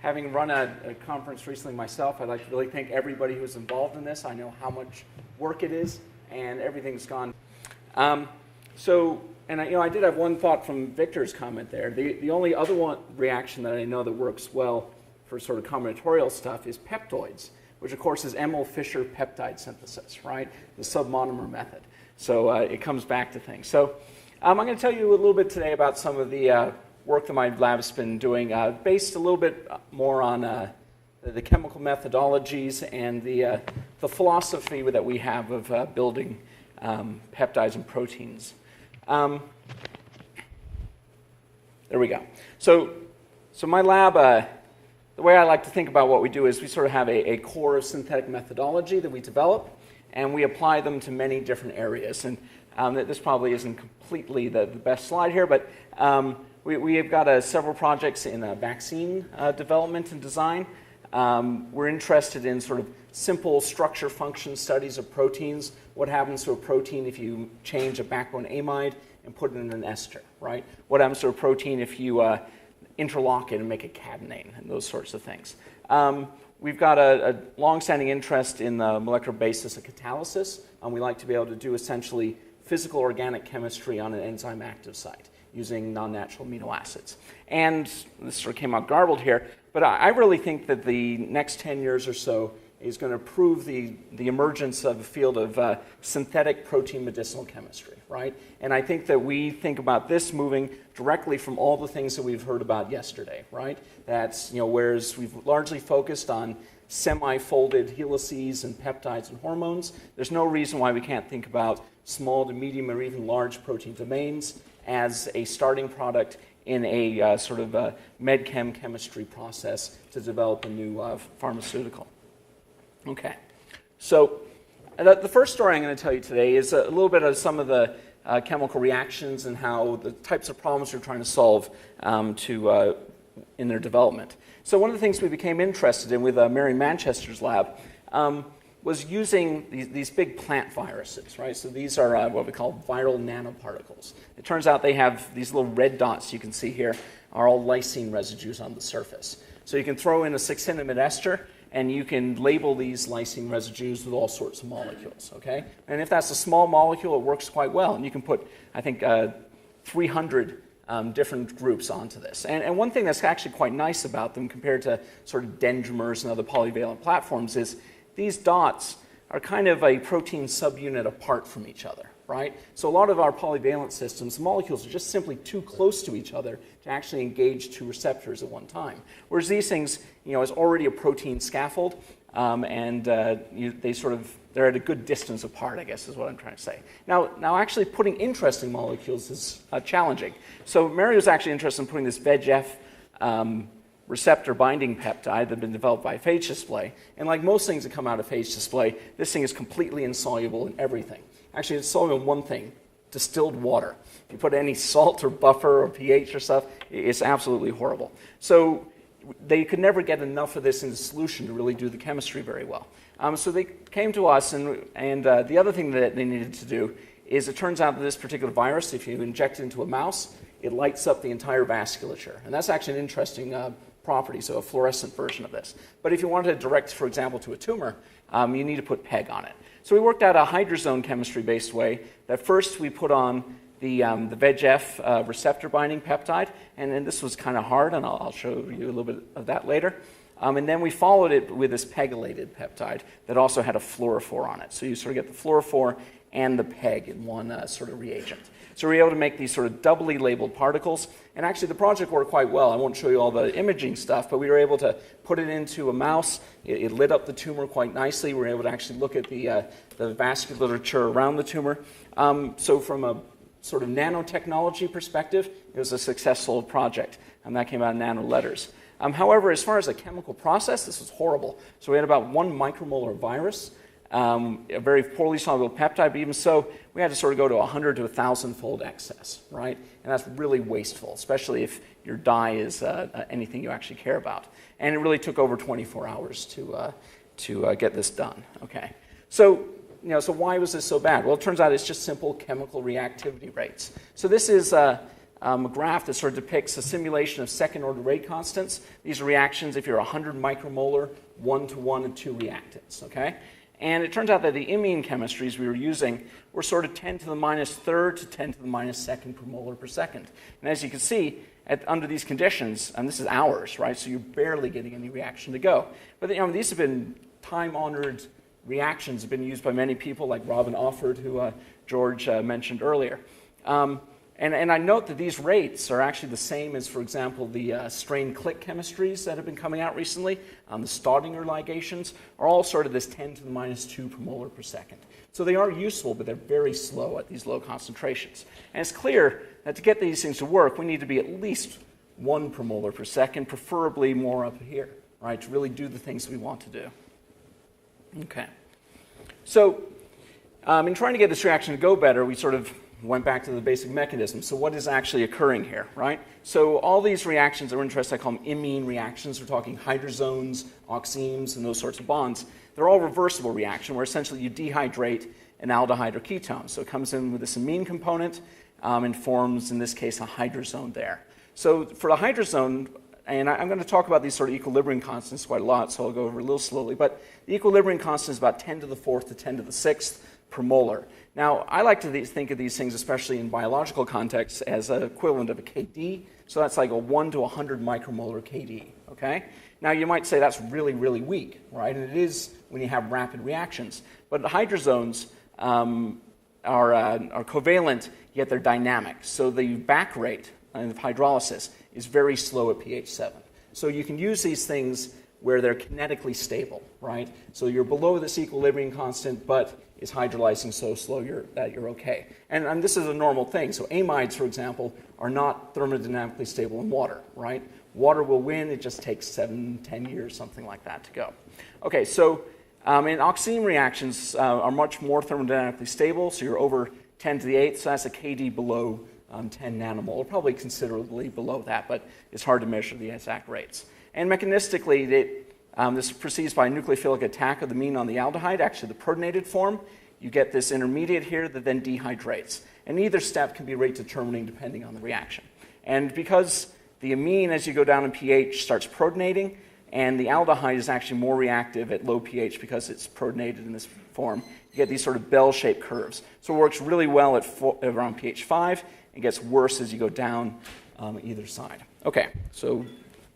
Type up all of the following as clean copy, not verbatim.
having run a conference recently myself, I'd like to really thank everybody who was involved in this. I know how much work it is, and everything's gone. I did have one thought from Victor's comment there. The only other one reaction that I know that works well for sort of combinatorial stuff is peptoids, which of course is Emil Fischer peptide synthesis, right? The submonomer method. So it comes back to things. So I'm going to tell you a little bit today about some of the work that my lab's been doing, based a little bit more on the chemical methodologies and the philosophy that we have of building peptides and proteins. There we go. So my lab, the way I like to think about what we do is we sort of have a core of synthetic methodology that we develop, and we apply them to many different areas. And this probably isn't completely the best slide here, but we have got several projects in vaccine development and design. We're interested in sort of simple structure function studies of proteins. What happens to a protein if you change a backbone amide and put it in an ester, right? What happens to a protein if you interlock it and make a catenane, and those sorts of things. We've got a long-standing interest in the molecular basis of catalysis. We like to be able to do essentially physical organic chemistry on an enzyme active site using non-natural amino acids. And this sort of came out garbled here, but I really think that the next 10 years or so is going to prove the emergence of a field of synthetic protein medicinal chemistry, right? And I think that we think about this moving directly from all the things that we've heard about yesterday, right? That's, whereas we've largely focused on semi-folded helices and peptides and hormones, there's no reason why we can't think about small to medium or even large protein domains as a starting product in a sort of a med-chem chemistry process to develop a new pharmaceutical. Okay, so the first story I'm going to tell you today is a little bit of some of the chemical reactions and how the types of problems we're trying to solve in their development. So one of the things we became interested in with Mary Manchester's lab was using these big plant viruses, right? So these are what we call viral nanoparticles. It turns out they have these little red dots you can see here are all lysine residues on the surface. So you can throw in a 6-enamide ester, and you can label these lysine residues with all sorts of molecules, okay? And if that's a small molecule, it works quite well. And you can put, I think, 300 different groups onto this. And one thing that's actually quite nice about them compared to sort of dendrimers and other polyvalent platforms is these dots are kind of a protein subunit apart from each other, right? So a lot of our polyvalent systems, the molecules are just simply too close to each other to actually engage two receptors at one time. Whereas these things, is already a protein scaffold, they're at a good distance apart, I guess is what I'm trying to say. Now actually putting interesting molecules is challenging. So Mary was actually interested in putting this VEGF receptor binding peptide that had been developed by phage display. And like most things that come out of phage display, this thing is completely insoluble in everything. Actually, it's soluble in one thing, distilled water. If you put any salt or buffer or pH or stuff, it's absolutely horrible. So they could never get enough of this into solution to really do the chemistry very well. So they came to us, and the other thing that they needed to do is it turns out that this particular virus, if you inject it into a mouse, it lights up the entire vasculature. And that's actually an interesting property, so a fluorescent version of this. But if you wanted to direct, for example, to a tumor, you need to put PEG on it. So we worked out a hydrazone chemistry-based way that first we put on the VEGF receptor binding peptide, and then this was kind of hard, and I'll show you a little bit of that later. And then we followed it with this PEGylated peptide that also had a fluorophore on it. So you sort of get the fluorophore and the PEG in one sort of reagent. So we were able to make these sort of doubly labeled particles. And actually the project worked quite well. I won't show you all the imaging stuff, but we were able to put it into a mouse. It lit up the tumor quite nicely. We were able to actually look at the vasculature around the tumor. So from a sort of nanotechnology perspective, it was a successful project. And that came out in nano letters. However, as far as a chemical process, this was horrible. So we had about 1 micromolar virus, a very poorly soluble peptide, but even so, we had to sort of go to 100 to 1,000-fold excess, right? And that's really wasteful, especially if your dye is anything you actually care about. And it really took over 24 hours to get this done. Okay, so why was this so bad? Well, it turns out it's just simple chemical reactivity rates. So this is a graph that sort of depicts a simulation of second-order rate constants. These are reactions if you're 100 micromolar, 1-to-1 and 2 reactants, okay? And it turns out that the imine chemistries we were using were sort of 10 to the minus third to 10 to the minus second per molar per second. And as you can see, under these conditions, and this is hours, right? So you're barely getting any reaction to go. But these have been time-honored reactions, have been used by many people, like Robin Offord, who George mentioned earlier. And I note that these rates are actually the same as, for example, the strain-click chemistries that have been coming out recently. The Staudinger ligations are all sort of this 10 to the minus 2 per molar per second. So they are useful, but they're very slow at these low concentrations. And it's clear that to get these things to work, we need to be at least 1 per molar per second, preferably more up here, right, to really do the things we want to do. Okay. So in trying to get this reaction to go better, we sort of went back to the basic mechanism. So what is actually occurring here, right? So all these reactions are interesting. I call them imine reactions. We're talking hydrozones, oximes, and those sorts of bonds. They're all reversible reaction where essentially you dehydrate an aldehyde or ketone. So it comes in with this amine component and forms, in this case, a hydrazone there. So for the hydrazone, and I'm going to talk about these sort of equilibrium constants quite a lot, so I'll go over a little slowly, but the equilibrium constant is about 10 to the 4th to 10 to the 6th per molar. Now, I like to think of these things, especially in biological contexts, as an equivalent of a KD. So that's like a 1 to 100 micromolar KD, okay? Now, you might say that's really, really weak, right? And it is when you have rapid reactions. But the hydrazones are covalent, yet they're dynamic. So the back rate of hydrolysis is very slow at pH 7. So you can use these things where they're kinetically stable, right? So you're below this equilibrium constant, but it's hydrolyzing so slow that you're okay. And this is a normal thing. So amides, for example, are not thermodynamically stable in water, right? Water will win. It just takes 7, 10 years, something like that to go. Okay, so and oxime reactions are much more thermodynamically stable. So you're over 10 to the 8th. So that's a KD below 10 nanomolar, probably considerably below that, but it's hard to measure the exact rates. And mechanistically, this proceeds by a nucleophilic attack of the amine on the aldehyde, actually the protonated form. You get this intermediate here that then dehydrates. And either step can be rate determining depending on the reaction. And because the amine, as you go down in pH, starts protonating, and the aldehyde is actually more reactive at low pH because it's protonated in this form, you get these sort of bell-shaped curves. So it works really well at around pH 5. It gets worse as you go down either side. Okay, so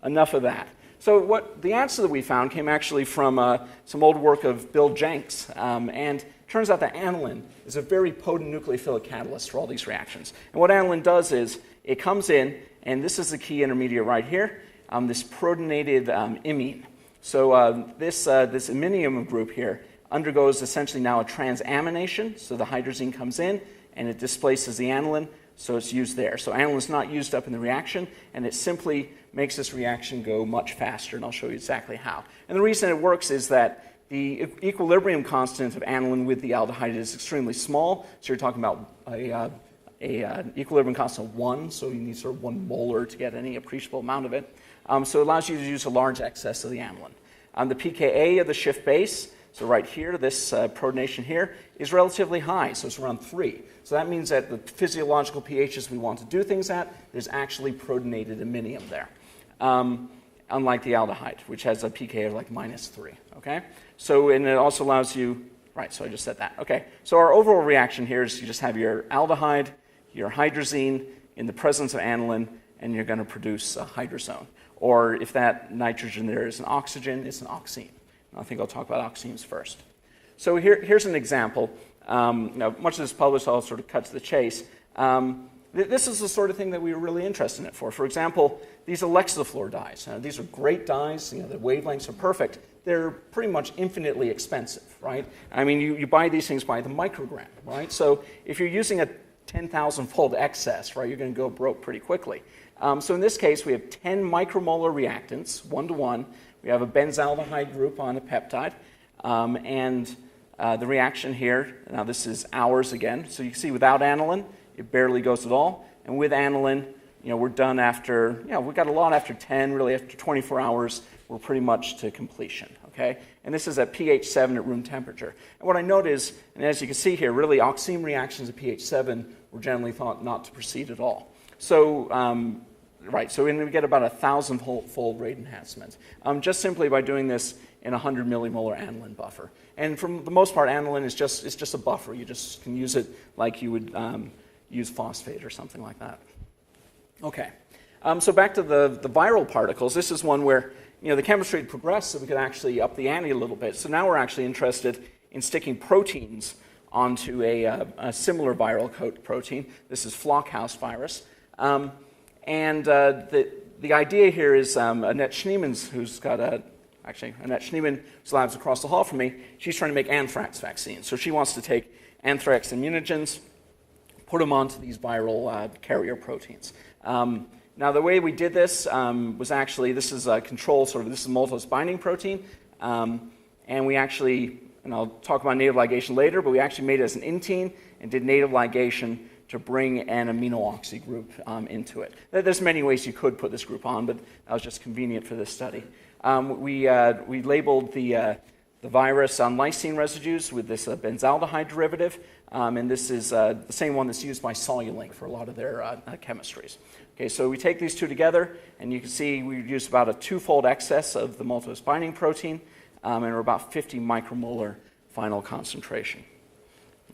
enough of that. So what the answer that we found came actually from some old work of Bill Jenks, and it turns out that aniline is a very potent nucleophilic catalyst for all these reactions. And what aniline does is it comes in, and this is the key intermediate right here, this protonated imine. So this iminium group here undergoes essentially now a transamination. So the hydrazine comes in, and it displaces the aniline, so it's used there. So aniline is not used up in the reaction, and it simply makes this reaction go much faster, and I'll show you exactly how. And the reason it works is that the equilibrium constant of aniline with the aldehyde is extremely small, so you're talking about an equilibrium constant of 1, so you need sort of 1 molar to get any appreciable amount of it. So it allows you to use a large excess of the aniline. The pKa of the Schiff base, so right here, this protonation here, is relatively high, so it's around 3. So that means that the physiological pHs we want to do things at, there's actually protonated iminium there. Unlike the aldehyde, which has a pKa of like -3, okay? So, and it also allows you, right, so I just said that, okay. So our overall reaction here is you just have your aldehyde, your hydrazine in the presence of aniline, and you're going to produce a hydrazone. Or if that nitrogen there is an oxygen, it's an oxime. I think I'll talk about oximes first. So here's an example. Now, much of this published, I'll sort of cut to the chase. This is the sort of thing that we were really interested in it for. For example, these Alexafluor dyes. These are great dyes. The wavelengths are perfect. They're pretty much infinitely expensive, right? I mean, you buy these things by the microgram, right? So if you're using a 10,000-fold excess, right, you're going to go broke pretty quickly. So in this case, we have 10 micromolar reactants, 1-to-1. We have a benzaldehyde group on a peptide. And the reaction here, now this is hours again. So you can see without aniline, it barely goes at all. And with aniline, we're done after, we got a lot after 10, really after 24 hours, we're pretty much to completion, okay? And this is at pH 7 at room temperature. And what I note is, and as you can see here, really oxime reactions at pH 7 were generally thought not to proceed at all. So, right, so we get about 1,000-fold rate enhancement, just simply by doing this in a 100 millimolar aniline buffer. And for the most part, aniline is just a buffer. You just can use it like you would use phosphate or something like that. Okay, so back to the viral particles. This is one where the chemistry had progressed, so we could actually up the ante a little bit. So now we're actually interested in sticking proteins onto a similar viral coat protein. This is flockhouse virus. And the idea here is Annette Schneeman's, who's got Annette Schneeman, whose lab's across the hall from me, she's trying to make anthrax vaccines. So she wants to take anthrax immunogens, put them onto these viral carrier proteins. Now, the way we did this was actually, this is a control, this is maltose binding protein. And we actually, and I'll talk about native ligation later, but we actually made it as an intine and did native ligation to bring an amino oxy group into it. There's many ways you could put this group on, but that was just convenient for this study. We labeled the virus on lysine residues with this benzaldehyde derivative, and this is the same one that's used by Solulink for a lot of their chemistries. Okay, so we take these two together, and you can see we reduce about a 2-fold excess of the maltose binding protein, and we're about 50 micromolar final concentration.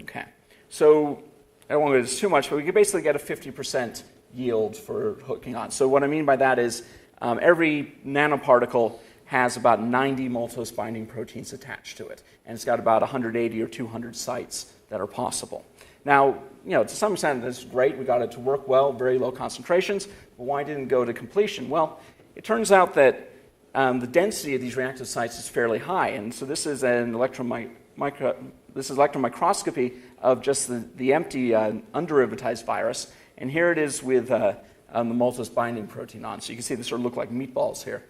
Okay, so I don't want to go into this too much, but we could basically get a 50% yield for hooking on. So what I mean by that is every nanoparticle has about 90 maltose binding proteins attached to it, and it's got about 180 or 200 sites that are possible. Now, to some extent, this is great. We got it to work well, very low concentrations, but why didn't it go to completion? Well, it turns out that the density of these reactive sites is fairly high, and so this is an electron microscopy of just the empty underivatized virus, and here it is with the maltose binding protein on. So you can see they sort of look like meatballs here.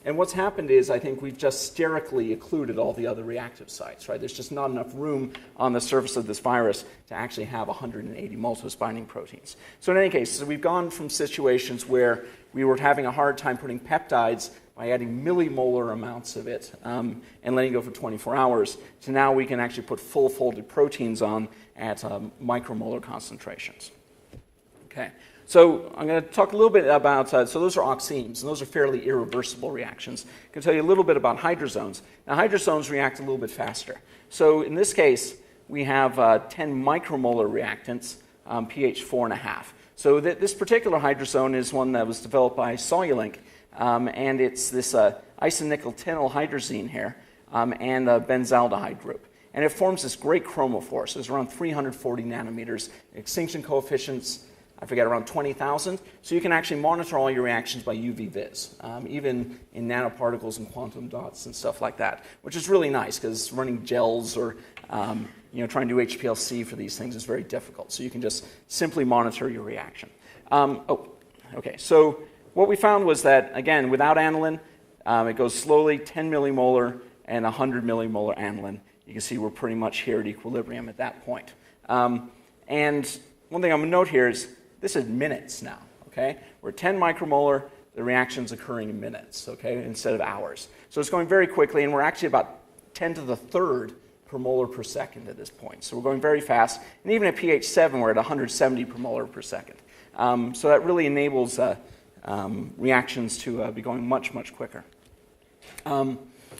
And what's happened is I think we've just sterically occluded all the other reactive sites, right? There's just not enough room on the surface of this virus to actually have 180 maltose binding proteins. So in any case, so we've gone from situations where we were having a hard time putting peptides by adding millimolar amounts of it and letting it go for 24 hours, to now we can actually put full-folded proteins on at micromolar concentrations. Okay, so I'm going to talk a little bit about, so those are oximes, and those are fairly irreversible reactions. I can tell you a little bit about hydrozones. Now, hydrozones react a little bit faster. So in this case, we have 10 micromolar reactants, pH 4.5. So this particular hydrozone is one that was developed by Solulink, and it's this isonickel-tinyl hydrazine here and a benzaldehyde group. And it forms this great chromophore, so it's around 340 nanometers. Extinction coefficients, I forget, around 20,000. So you can actually monitor all your reactions by UV vis, even in nanoparticles and quantum dots and stuff like that, which is really nice because running gels or trying to do HPLC for these things is very difficult. So you can just simply monitor your reaction. Okay, so what we found was that, again, without aniline, it goes slowly, 10 millimolar and 100 millimolar aniline. You can see we're pretty much here at equilibrium at that point. And one thing I'm going to note here is this is minutes now, okay? We're 10 micromolar, the reaction's occurring in minutes, okay, instead of hours. So it's going very quickly, and we're actually about 10 to the third per molar per second at this point. So we're going very fast, and even at pH 7, we're at 170 per molar per second. So that really enables reactions to be going much, much quicker.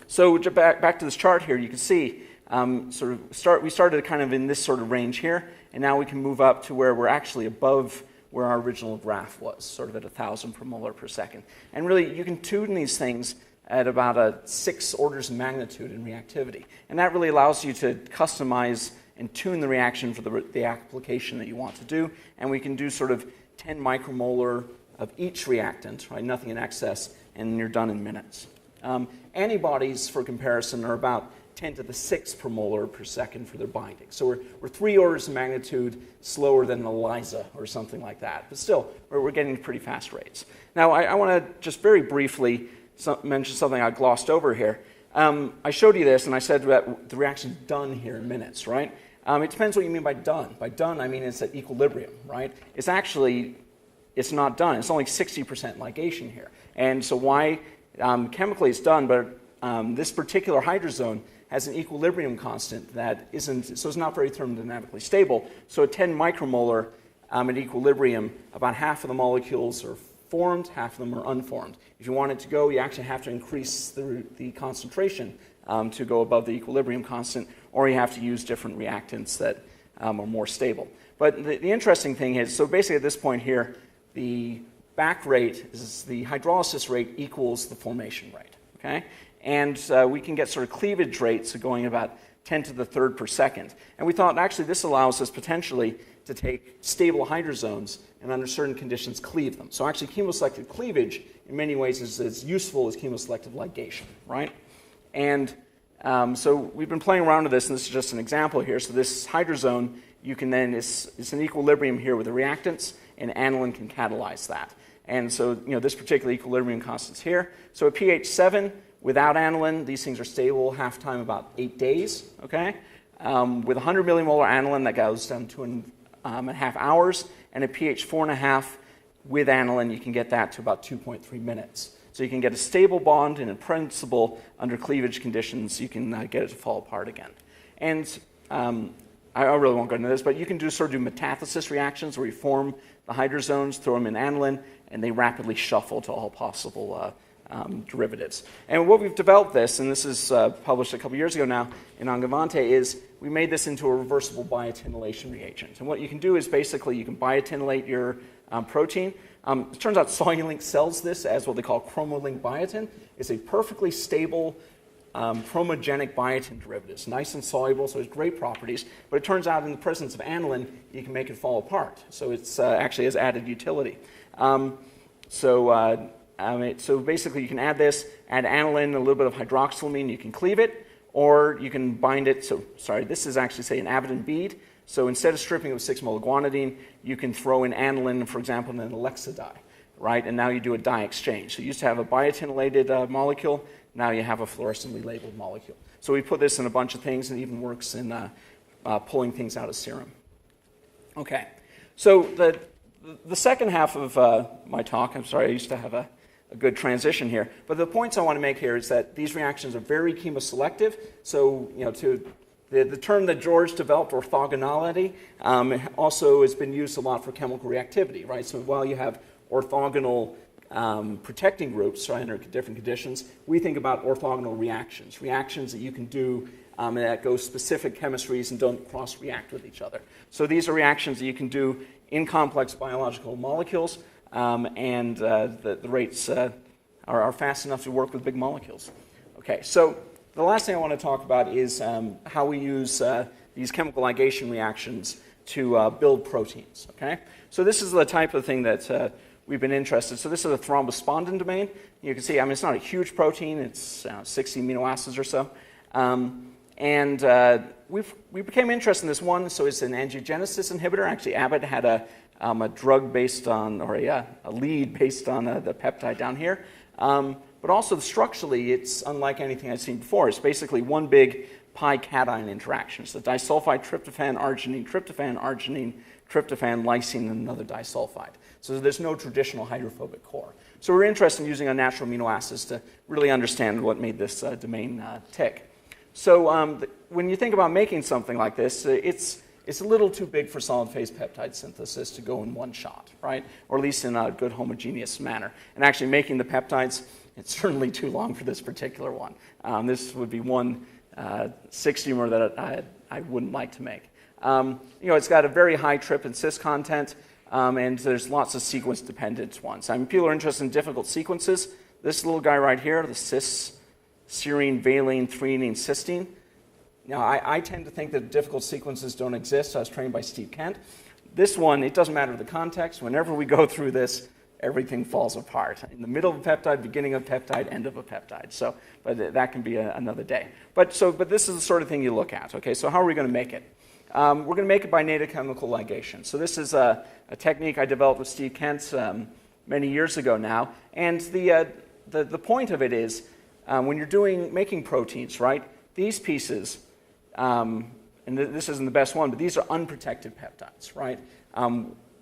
So back to this chart here, you can see we started kind of in this sort of range here, and now we can move up to where we're actually above where our original graph was, sort of at 1,000 per molar per second. And really, you can tune these things at about 6 orders of magnitude in reactivity. And that really allows you to customize and tune the reaction for the application that you want to do. And we can do sort of 10 micromolar of each reactant, right? Nothing in excess, and you're done in minutes. Antibodies, for comparison, are about 10 to the 6 per molar per second for their binding. So we're 3 orders of magnitude slower than ELISA or something like that. But still, we're getting pretty fast rates. Now, I want to just very briefly mention something I glossed over here. I showed you this, and I said that the reaction's done here in minutes, right? It depends what you mean by done. By done, I mean it's at equilibrium, right? It's not done. It's only 60% ligation here. And so why? Chemically it's done, but this particular hydrozone has an equilibrium constant that isn't, so it's not very thermodynamically stable. So at 10 micromolar, at equilibrium, about half of the molecules are formed, half of them are unformed. If you want it to go, you actually have to increase the concentration to go above the equilibrium constant, or you have to use different reactants that are more stable. But the interesting thing is, so basically at this point here, the back rate is the hydrolysis rate equals the formation rate, okay? And we can get sort of cleavage rates going about 10 to the third per second. And we thought, actually, this allows us potentially to take stable hydrozones and under certain conditions cleave them. So actually, chemoselective cleavage, in many ways, is as useful as chemoselective ligation, right? And so we've been playing around with this, and this is just an example here. So this hydrozone, you can then, it's an equilibrium here with the reactants, and aniline can catalyze that. And so, this particular equilibrium constant's here. So at pH 7, without aniline, these things are stable half-time about 8 days, okay? With 100 millimolar aniline, that goes down to 2.5 hours. And at pH 4.5, with aniline, you can get that to about 2.3 minutes. So you can get a stable bond, and in principle, under cleavage conditions, you can get it to fall apart again. And I really won't go into this, but you can sort of do metathesis reactions where you form the hydrozones, throw them in aniline, and they rapidly shuffle to all possible derivatives. And what we've developed this, and this is published a couple years ago now in Angevante, is we made this into a reversible biotinylation reagent. And what you can do is basically you can biotinylate your protein. It turns out Solulink sells this as what they call chromolink biotin. It's a perfectly stable chromogenic biotin derivative. It's nice and soluble, so it's great properties. But it turns out in the presence of aniline, you can make it fall apart. So it's actually has added utility. So basically, you can add this, add aniline, a little bit of hydroxylamine, you can cleave it, or you can bind it. So, sorry, this is actually, say, an avidin bead. So instead of stripping it with 6-mole guanidine, you can throw in aniline, for example, in an Alexa dye, right? And now you do a dye exchange. So you used to have a biotinylated molecule. Now you have a fluorescently labeled molecule. So we put this in a bunch of things, and it even works in pulling things out of serum. Okay. So the second half of my talk, I'm sorry, I used to have a good transition here. But the points I want to make here is that these reactions are very chemoselective. So, the term that George developed, orthogonality, also has been used a lot for chemical reactivity, right? So while you have orthogonal protecting groups, right, under different conditions, we think about orthogonal reactions, reactions that you can do that go specific chemistries and don't cross-react with each other. So these are reactions that you can do in complex biological molecules, and the rates are fast enough to work with big molecules. Okay, so the last thing I want to talk about is how we use these chemical ligation reactions to build proteins. Okay, so this is the type of thing that we've been interested. So this is a thrombospondin domain. You can see, it's not a huge protein. It's 60 amino acids or so, and we became interested in this one. So it's an angiogenesis inhibitor. Actually, Abbott had a drug based on, or a lead based on the peptide down here. But also structurally, it's unlike anything I've seen before. It's basically one big pi-cation interaction. So disulfide tryptophan, arginine, lysine, and another disulfide. So there's no traditional hydrophobic core. So we're interested in using unnatural amino acids to really understand what made this domain tick. So when you think about making something like this, it's a little too big for solid-phase peptide synthesis to go in one shot, right? Or at least in a good homogeneous manner. And actually making the peptides, it's certainly too long for this particular one. This would be one 6-dimer that I wouldn't like to make. It's got a very high trip and cis content, and there's lots of sequence-dependent ones. People are interested in difficult sequences. This little guy right here, the cis, serine, valine, threonine, cysteine. Now, I tend to think that difficult sequences don't exist. I was trained by Steve Kent. This one, it doesn't matter the context. Whenever we go through this, everything falls apart. In the middle of a peptide, beginning of a peptide, end of a peptide. So, but that can be another day. But this is the sort of thing you look at. Okay, so how are we going to make it? We're going to make it by native chemical ligation. So this is a technique I developed with Steve Kent many years ago now. And the point of it is, when you're making proteins, right, these pieces, and this isn't the best one, but these are unprotected peptides, right?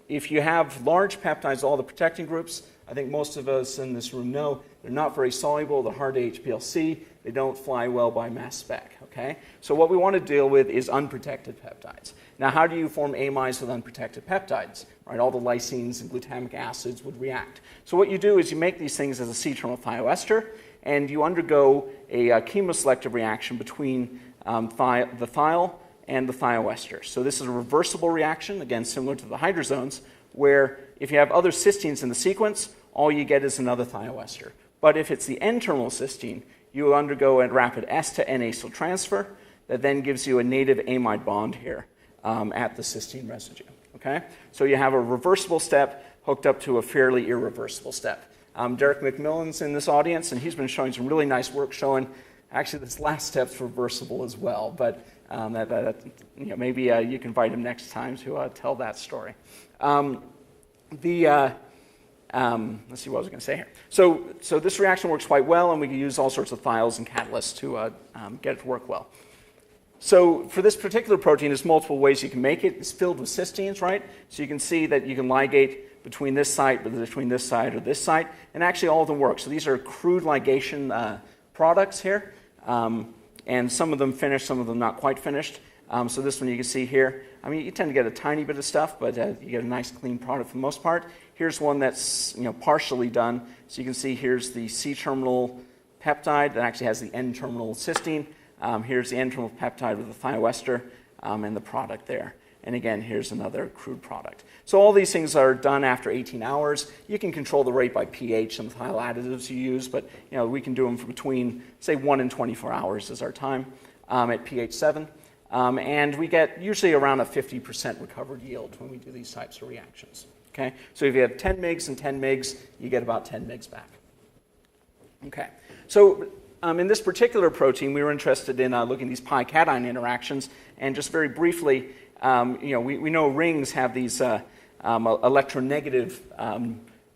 If you have large peptides, all the protecting groups, I think most of us in this room know, they're not very soluble, they're hard to HPLC, they don't fly well by mass spec, okay? So what we want to deal with is unprotected peptides. Now, how do you form amides with unprotected peptides? right? All the lysines and glutamic acids would react. So what you do is you make these things as a C-terminal thioester, and you undergo a chemoselective reaction between the thiol and the thioester. So this is a reversible reaction, again, similar to the hydrozones, where if you have other cysteines in the sequence, all you get is another thioester. But if it's the N-terminal cysteine, you undergo a rapid S to N acyl transfer that then gives you a native amide bond here at the cysteine residue. Okay? So you have a reversible step hooked up to a fairly irreversible step. Derek McMillan's in this audience, and he's been showing some really nice work showing actually this last step's reversible as well. But maybe you can invite him next time to tell that story. Let's see what I was going to say here. So this reaction works quite well, and we can use all sorts of thiols and catalysts to get it to work well. So for this particular protein, there's multiple ways you can make it. It's filled with cysteines, right? So you can see that you can ligate between this site, or this site, and actually all of them work. So these are crude ligation products here, and some of them finished, some of them not quite finished. So this one you can see here, I mean, you tend to get a tiny bit of stuff, but you get a nice clean product for the most part. Here's one that's partially done. So you can see here's the C-terminal peptide that actually has the N-terminal cysteine. Here's the N-terminal peptide with the thioester and the product there. And again, here's another crude product. So all these things are done after 18 hours. You can control the rate by pH and the thiol additives you use, but we can do them for between, say, 1 and 24 hours is our time at pH 7. And we get usually around a 50% recovered yield when we do these types of reactions. Okay? So if you have 10 mgs and 10 mgs, you get about 10 mgs back. Okay. So in this particular protein, we were interested in looking at these pi-cation interactions, and just very briefly, we know rings have these electronegative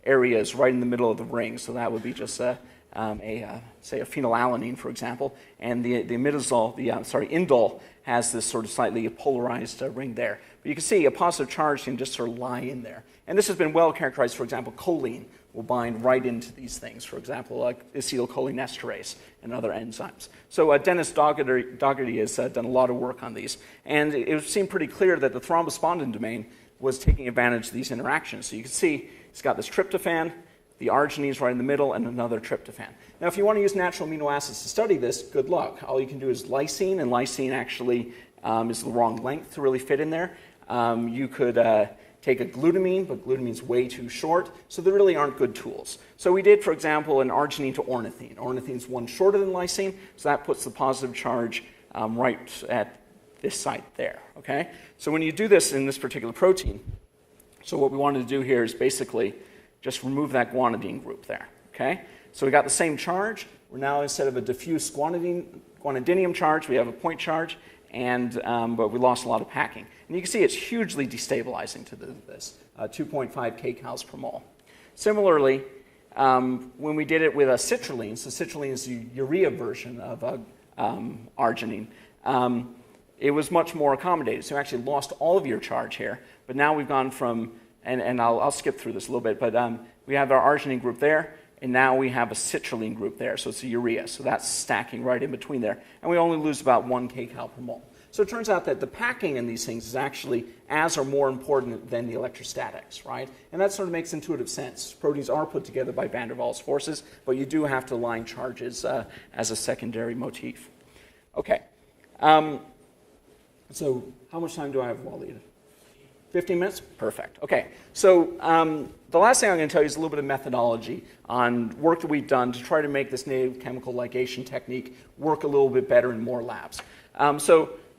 areas right in the middle of the ring, so that would be just say a phenylalanine, for example, and the indole has this sort of slightly polarized ring there. But you can see a positive charge can just sort of lie in there. And this has been well characterized. For example, choline will bind right into these things, for example, like acetylcholinesterase and other enzymes. So Dennis Dougherty has done a lot of work on these. And it seemed pretty clear that the thrombospondin domain was taking advantage of these interactions. So you can see it's got this tryptophan, the arginines right in the middle, and another tryptophan. Now, if you want to use natural amino acids to study this, good luck. All you can do is lysine, and lysine actually is the wrong length to really fit in there. You could take a glutamine, but glutamine's way too short, so they really aren't good tools. So we did, for example, an arginine to ornithine. Ornithine's one shorter than lysine, so that puts the positive charge right at this site there, okay? So when you do this in this particular protein, so what we wanted to do here is basically just remove that guanidine group there, okay? So we got the same charge. We're now, instead of a diffuse guanidinium charge, we have a point charge, but we lost a lot of packing. And you can see it's hugely destabilizing to this, 2.5 kcals per mole. Similarly, when we did it with a citrulline, so citrulline is the urea version of arginine, it was much more accommodated. So you actually lost all of your charge here, but now we've gone from, and I'll skip through this a little bit, but we have our arginine group there, and now we have a citrulline group there, so it's a urea. So that's stacking right in between there. And we only lose about 1 kcal per mole. So it turns out that the packing in these things is actually as or more important than the electrostatics, right? And that sort of makes intuitive sense. Proteins are put together by van der Waals forces, but you do have to align charges as a secondary motif. Okay. So how much time do I have, Waleed? 15 minutes? Perfect. Okay. So the last thing I'm going to tell you is a little bit of methodology on work that we've done to try to make this native chemical ligation technique work a little bit better in more labs.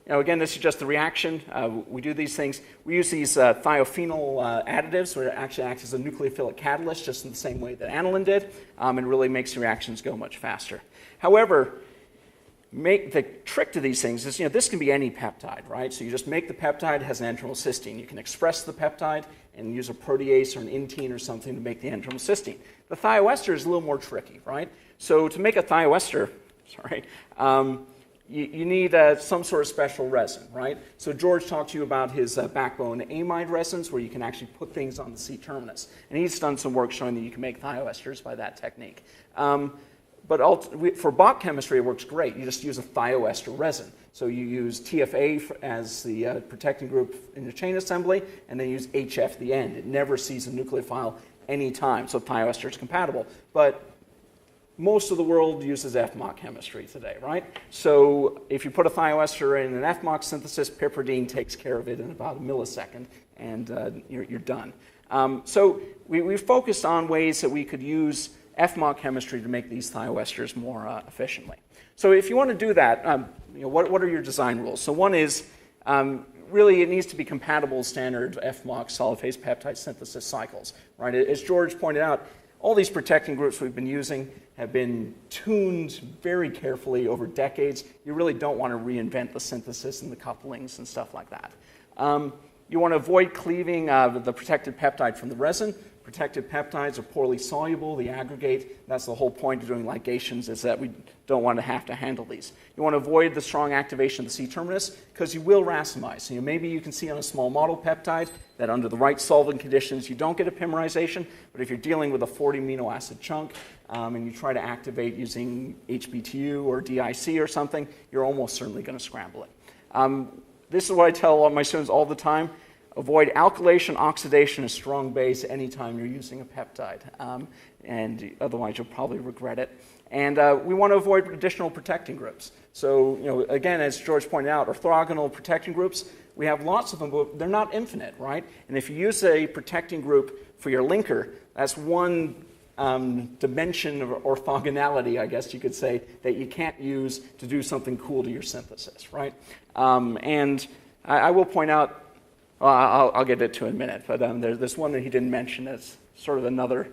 Again, this is just the reaction. We do these things. We use these thiophenyl additives, where it actually acts as a nucleophilic catalyst, just in the same way that aniline did, and really makes the reactions go much faster. However, the trick to these things is, this can be any peptide, right? So you just make the peptide, it has an N-terminal cysteine. You can express the peptide and use a protease or an intine or something to make the N-terminal cysteine. The thioester is a little more tricky, right? So to make a thioester, you need some sort of special resin, right? So George talked to you about his backbone amide resins, where you can actually put things on the C-terminus. And he's done some work showing that you can make thioesters by that technique. for Bach chemistry, it works great. You just use a thioester resin. So you use TFA as the protecting group in the chain assembly, and then use HF at the end. It never sees a nucleophile any time, so thioester is compatible. But most of the world uses FMOC chemistry today, right? So if you put a thioester in an FMOC synthesis, piperidine takes care of it in about a millisecond, and you're done. So we focused on ways that we could use FMOC chemistry to make these thioesters more efficiently. So if you want to do that, what are your design rules? So one is really it needs to be compatible with standard FMOC solid phase peptide synthesis cycles, right? As George pointed out, all these protecting groups we've been using have been tuned very carefully over decades. You really don't want to reinvent the synthesis and the couplings and stuff like that. You want to avoid cleaving the protected peptide from the resin. Protected peptides are poorly soluble, they aggregate. That's the whole point of doing ligations, is that we don't want to have to handle these. You want to avoid the strong activation of the C-terminus because you will racemize. So maybe you can see on a small model peptide that under the right solvent conditions you don't get epimerization, but if you're dealing with a 40 amino acid chunk and you try to activate using HBTU or DIC or something, you're almost certainly going to scramble it. This is what I tell all my students all the time. Avoid alkylation, oxidation, and strong base anytime you're using a peptide, and otherwise you'll probably regret it. And we want to avoid additional protecting groups. So, again, as George pointed out, orthogonal protecting groups, we have lots of them, but they're not infinite, right? And if you use a protecting group for your linker, that's one dimension of orthogonality, I guess you could say, that you can't use to do something cool to your synthesis, right? And I will point out, well, I'll get to it in a minute, but there's one that he didn't mention that's sort of another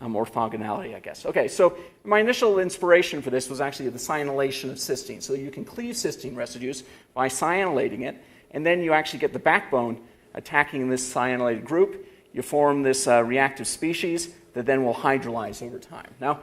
orthogonality, I guess. Okay, so my initial inspiration for this was actually the cyanylation of cysteine. So you can cleave cysteine residues by cyanylating it, and then you actually get the backbone attacking this cyanylated group. You form this reactive species that then will hydrolyze over time. Now,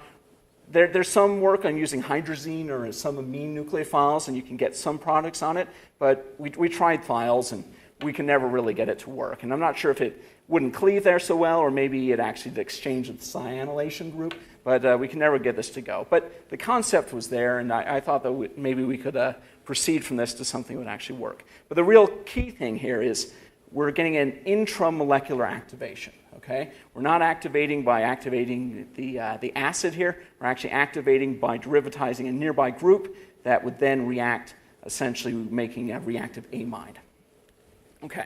there's some work on using hydrazine or some amine nucleophiles, and you can get some products on it, but we tried thiols, and we can never really get it to work. And I'm not sure if it wouldn't cleave there so well, or maybe it actually exchanged with the cyanylation group, but we can never get this to go. But the concept was there, and I thought that maybe we could proceed from this to something that would actually work. But the real key thing here is we're getting an intramolecular activation. Okay? We're not activating by activating the acid here. We're actually activating by derivatizing a nearby group that would then react, essentially making a reactive amide. Okay.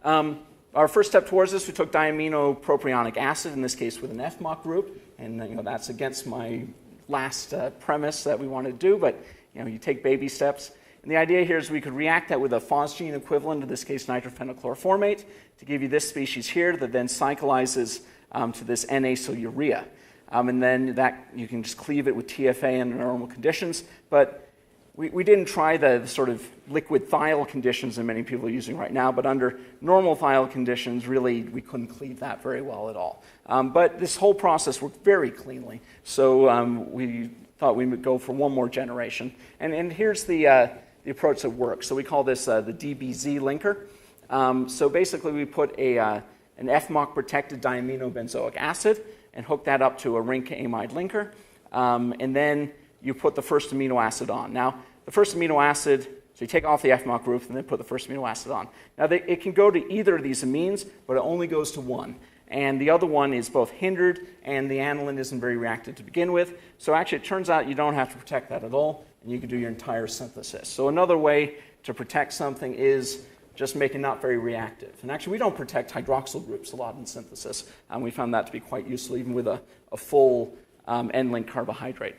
Our first step towards this, we took diaminopropionic acid, in this case with an FMOC group, and that's against my last premise that we wanted to do, but you take baby steps. And the idea here is we could react that with a phosgene equivalent, in this case nitrophenylchlorformate, to give you this species here that then cyclizes to this N-acylurea. And then that you can just cleave it with TFA under normal conditions, but we didn't try the sort of liquid thiol conditions that many people are using right now, but under normal thiol conditions, really, we couldn't cleave that very well at all. But this whole process worked very cleanly, so we thought we would go for one more generation. And here's the approach that works. So we call this the DBZ linker. So basically, we put an FMOC-protected diaminobenzoic acid and hook that up to a RINC amide linker, and then you put the first amino acid on. Now, the first amino acid, so you take off the FMOC group and then put the first amino acid on. Now, it can go to either of these amines, but it only goes to one. And the other one is both hindered, and the aniline isn't very reactive to begin with. So actually, it turns out you don't have to protect that at all, and you can do your entire synthesis. So another way to protect something is just make it not very reactive. And actually, we don't protect hydroxyl groups a lot in synthesis, and we found that to be quite useful, even with a full N-link carbohydrate.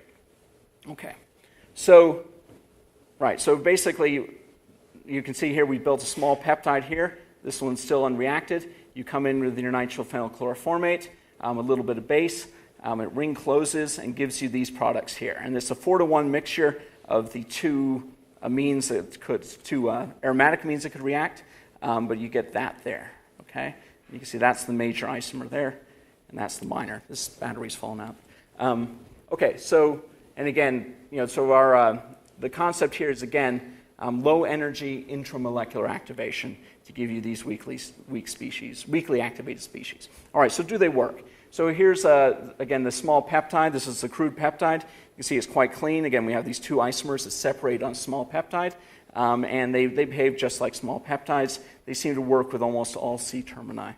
Okay, so basically, you can see here we built a small peptide here. This one's still unreacted. You come in with your nitrophenylchlorformate, a little bit of base. It ring closes and gives you these products here. And it's a 4-to-1 mixture of the two amines two aromatic amines that could react, but you get that there. Okay, you can see that's the major isomer there, and that's the minor. This battery's fallen out. Okay, so. And again, so the concept here is, again, low energy intramolecular activation to give you these weakly activated species. All right, so do they work? So here's, again, the small peptide. This is the crude peptide. You can see it's quite clean. Again, we have these two isomers that separate on small peptide, and they behave just like small peptides. They seem to work with almost all C-termini.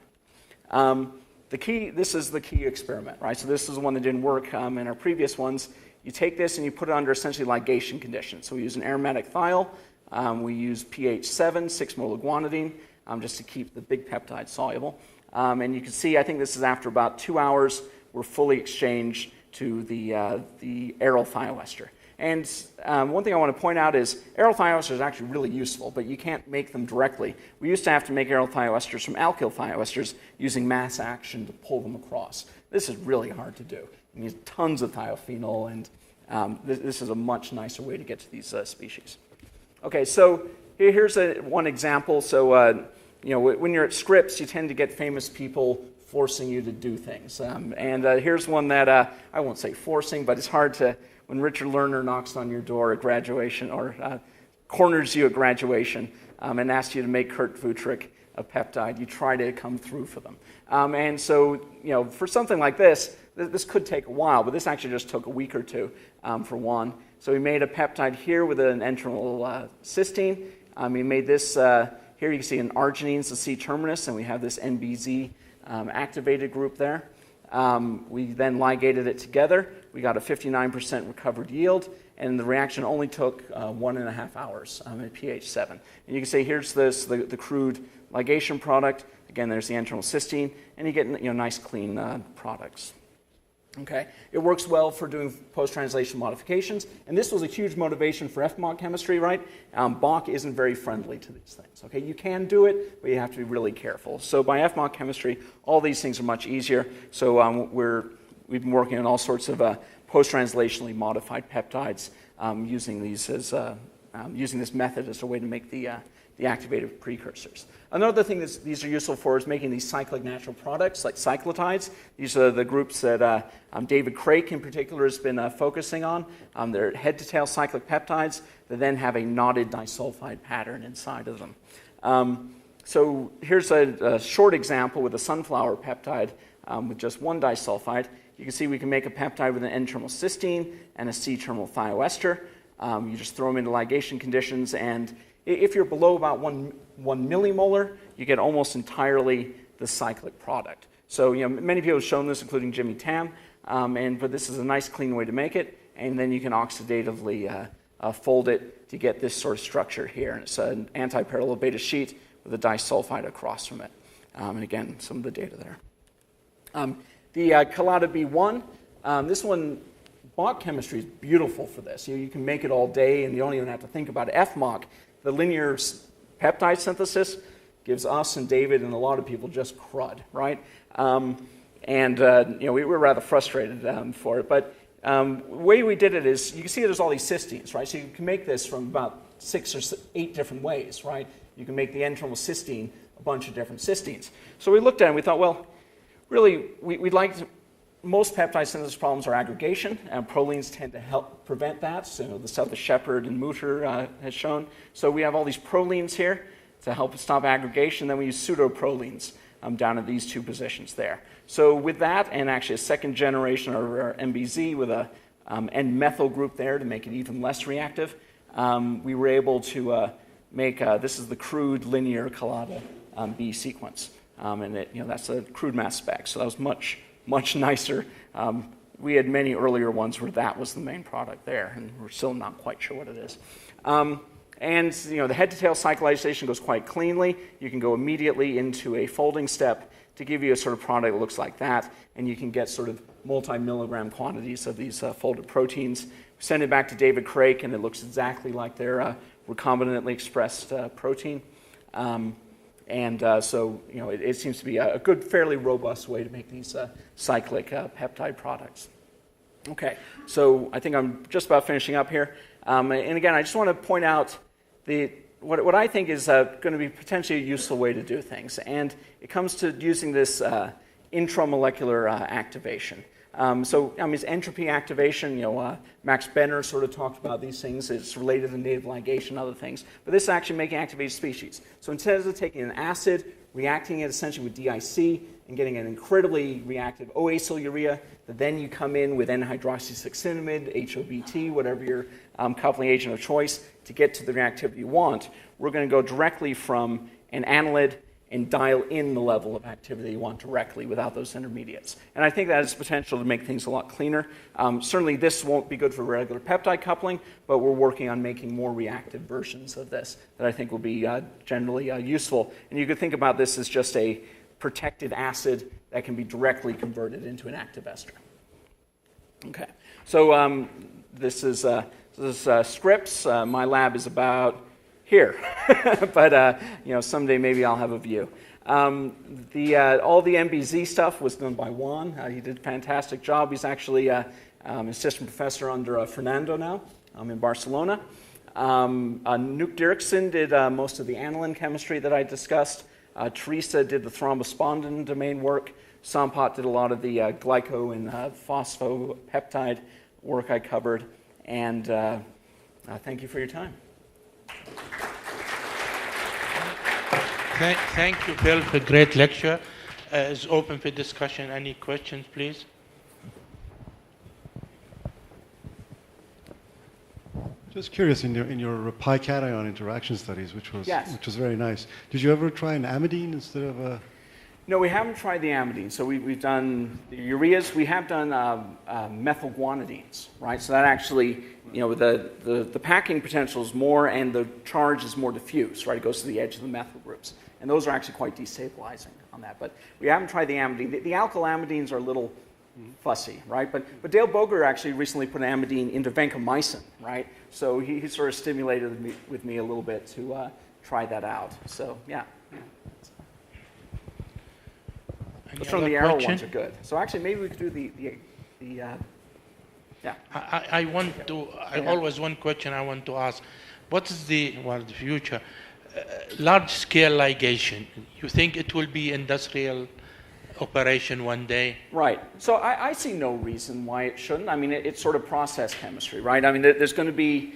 This is the key experiment, right? So this is the one that didn't work in our previous ones. You take this and you put it under essentially ligation conditions. So we use an aromatic thiol. We use pH 7, 6 molar guanidine, just to keep the big peptide soluble. And you can see, I think this is after about 2 hours, we're fully exchanged to the aryl thioester. And one thing I want to point out is aryl thioester is actually really useful, but you can't make them directly. We used to have to make aryl thioesters from alkyl thioesters using mass action to pull them across. This is really hard to do. You need tons of thiophenol, and this is a much nicer way to get to these species. Okay, so here's one example. So when you're at Scripps, you tend to get famous people forcing you to do things. And here's one that I won't say forcing, but it's hard to, when Richard Lerner knocks on your door at graduation or corners you at graduation and asks you to make Kurt Vutric a peptide, you try to come through for them. And so, for something like this could take a while, but this actually just took a week or two for one. So we made a peptide here with an N-terminal cysteine. We made this, here you can see an arginine, it's the C-terminus, and we have this NBZ activated group there. We then ligated it together. We got a 59% recovered yield, and the reaction only took 1.5 hours at pH 7. And you can see here's the crude ligation product. Again, there's the N-terminal cysteine, and you get nice clean products. Okay, it works well for doing post-translation modifications, and this was a huge motivation for FMOC chemistry, right? Bach isn't very friendly to these things. Okay, you can do it, but you have to be really careful. So by FMOC chemistry, all these things are much easier. So we've been working on all sorts of post-translationally modified peptides using these as using this method as a way to make the activated precursors. Another thing that these are useful for is making these cyclic natural products like cyclotides. These are the groups that David Craik in particular has been focusing on. They're head-to-tail cyclic peptides that then have a knotted disulfide pattern inside of them. So here's a short example with a sunflower peptide with just one disulfide. You can see we can make a peptide with an N-terminal cysteine and a C-terminal thioester. You just throw them into ligation conditions, and if you're below about 1 millimolar, you get almost entirely the cyclic product. So many people have shown this, including Jimmy Tam, but this is a nice clean way to make it, and then you can oxidatively fold it to get this sort of structure here. And it's an anti-parallel beta sheet with a disulfide across from it. And again, some of the data there. The Colada B1, this one, Bach chemistry is beautiful for this. You can make it all day, and you don't even have to think about it. FMOC, the linear peptide synthesis, gives us and David and a lot of people just crud, right? We were rather frustrated for it. But the way we did it is, you can see there's all these cysteines, right? So you can make this from about 6 or 8 different ways, right? You can make the N-terminal cysteine a bunch of different cysteines. So we looked at it and we thought, well, really, we'd like to, most peptide synthesis problems are aggregation, and prolines tend to help prevent that. So the stuff that Shepard and Mutter has shown. So we have all these prolines here to help stop aggregation. Then we use pseudoprolines down at these two positions there. So with that, and actually a second generation of our MBZ with a N-methyl group there to make it even less reactive, we were able to make, this is the crude linear Colada B sequence. And that's a crude mass spec. So that was much nicer. We had many earlier ones where that was the main product there, and we're still not quite sure what it is. The head-to-tail cyclization goes quite cleanly. You can go immediately into a folding step to give you a sort of product that looks like that, and you can get sort of multi-milligram quantities of these folded proteins. We send it back to David Craik, and it looks exactly like their recombinantly expressed protein. So it seems to be a good, fairly robust way to make these cyclic peptide products. Okay, so I think I'm just about finishing up here. And again, I just want to point out what I think is going to be potentially a useful way to do things. And it comes to using this intramolecular activation. It's entropy activation. Max Benner sort of talked about these things. It's related to native ligation and other things. But this is actually making activated species. So instead of taking an acid, reacting it essentially with DIC, and getting an incredibly reactive OAcyl urea, that then you come in with N-hydroxysuccinimide, HOBT, whatever your coupling agent of choice, to get to the reactivity you want. We're going to go directly from an annelid and dial in the level of activity you want directly without those intermediates. And I think that has potential to make things a lot cleaner. Certainly this won't be good for regular peptide coupling, but we're working on making more reactive versions of this that I think will be generally useful. And you could think about this as just a protected acid that can be directly converted into an active ester. Okay, so this is Scripps. My lab is about here, but someday maybe I'll have a view. All the MBZ stuff was done by Juan. He did a fantastic job. He's actually an assistant professor under Fernando now in Barcelona. Nuke Dirksen did most of the aniline chemistry that I discussed. Teresa did the thrombospondin domain work. Sampat did a lot of the glyco and phosphopeptide work I covered. And thank you for your time. Thank you, Bill, for a great lecture. It's open for discussion. Any questions, please? Just curious, in your pi-cation interaction studies, which was very nice. Did you ever try an amidine instead of a? No, we haven't tried the amidine. So we've done the ureas. We have done methylguanidines, right? So that actually, the packing potential is more, and the charge is more diffuse, right? It goes to the edge of the methyl groups, and those are actually quite destabilizing on that. But we haven't tried the amidine. The alkyl amidines are a little fussy, right? But Dale Boger actually recently put an amidine into vancomycin, right? So he sort of stimulated me with me a little bit to try that out. So yeah. Some of the arrow ones are good. So actually, maybe we could do the yeah. I always one question I want to ask: what is the future large-scale ligation? You think it will be industrial operation one day? Right. So I see no reason why it shouldn't. I mean, it's sort of process chemistry, right? I mean, there's going to be,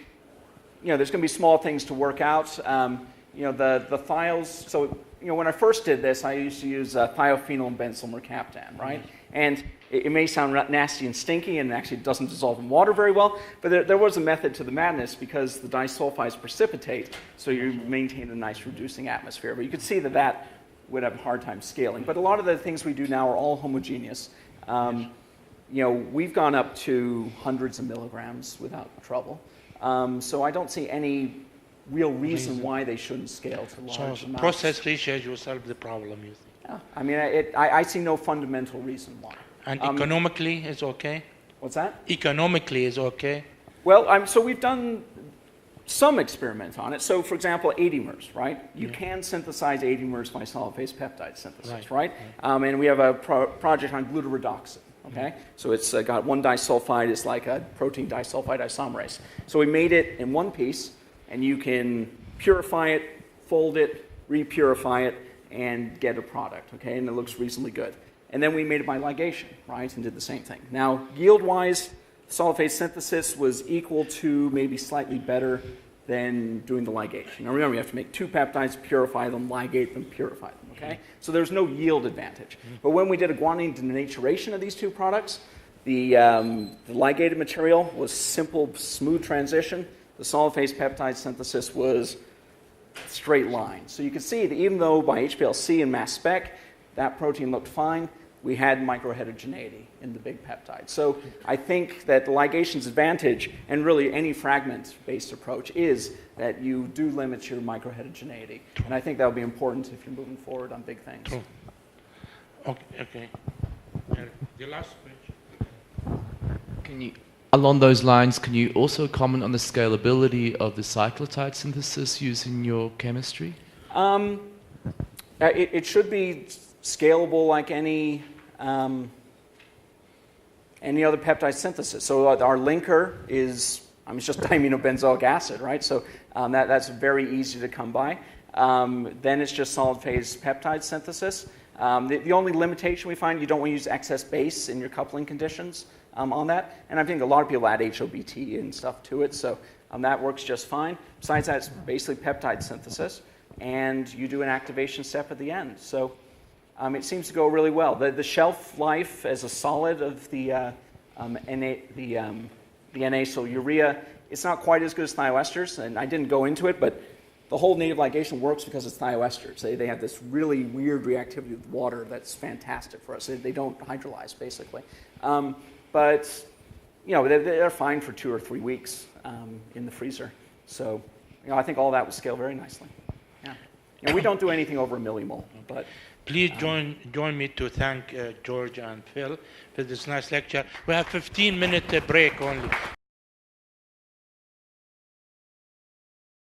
small things to work out. The thiols. So when I first did this, I used to use thiophenol and benzyl mercaptan, right? And it may sound nasty and stinky, and actually doesn't dissolve in water very well. But there was a method to the madness because the disulfides precipitate, so you maintain a nice reducing atmosphere. But you could see that would have a hard time scaling. But a lot of the things we do now are all homogeneous. We've gone up to hundreds of milligrams without trouble. So I don't see any real reason why they shouldn't scale to large amounts. Process research will solve the problem, you think? Yeah. I mean, I see no fundamental reason why. And economically is okay? What's that? Economically is okay? Well, so we've done some experiment on it. So, for example, 80mers, right? You can synthesize 80mers by solid phase peptide synthesis, right? And we have a project on glutaredoxin, okay? So it's got one disulfide. It's like a protein disulfide isomerase. So we made it in one piece, and you can purify it, fold it, repurify it, and get a product, okay? And it looks reasonably good. And then we made it by ligation, right? And did the same thing. Now, yield-wise, solid phase synthesis was equal to, maybe slightly better than doing the ligation. Now remember, you have to make two peptides, purify them, ligate them, purify them, okay? So there's no yield advantage. But when we did a guanine denaturation of these two products, the ligated material was simple, smooth transition. The solid phase peptide synthesis was straight line. So you can see that even though by HPLC and mass spec, that protein looked fine, we had microheterogeneity in the big peptide. So I think that the ligation's advantage, and really any fragment-based approach, is that you do limit your microheterogeneity. And I think that will be important if you're moving forward on big things. True. Okay. The last question. Along those lines, can you also comment on the scalability of the cyclotide synthesis using your chemistry? It should be scalable like any other peptide synthesis. So our linker is, it's just diaminobenzoic acid, right? So that's very easy to come by. Then it's just solid phase peptide synthesis. The only limitation we find, you don't want to use excess base in your coupling conditions on that. And I think a lot of people add HOBT and stuff to it, so that works just fine. Besides that, it's basically peptide synthesis, and you do an activation step at the end. So it seems to go really well. The shelf life as a solid of the N-acyl urea, it's not quite as good as thioesters, and I didn't go into it, but the whole native ligation works because it's thioesters. They have this really weird reactivity with water that's fantastic for us. They don't hydrolyze, basically. But they're fine for 2 or 3 weeks in the freezer. So I think all that would scale very nicely. Yeah. We don't do anything over a millimole, but. Please join me to thank George and Phil for this nice lecture. We have 15-minute break only.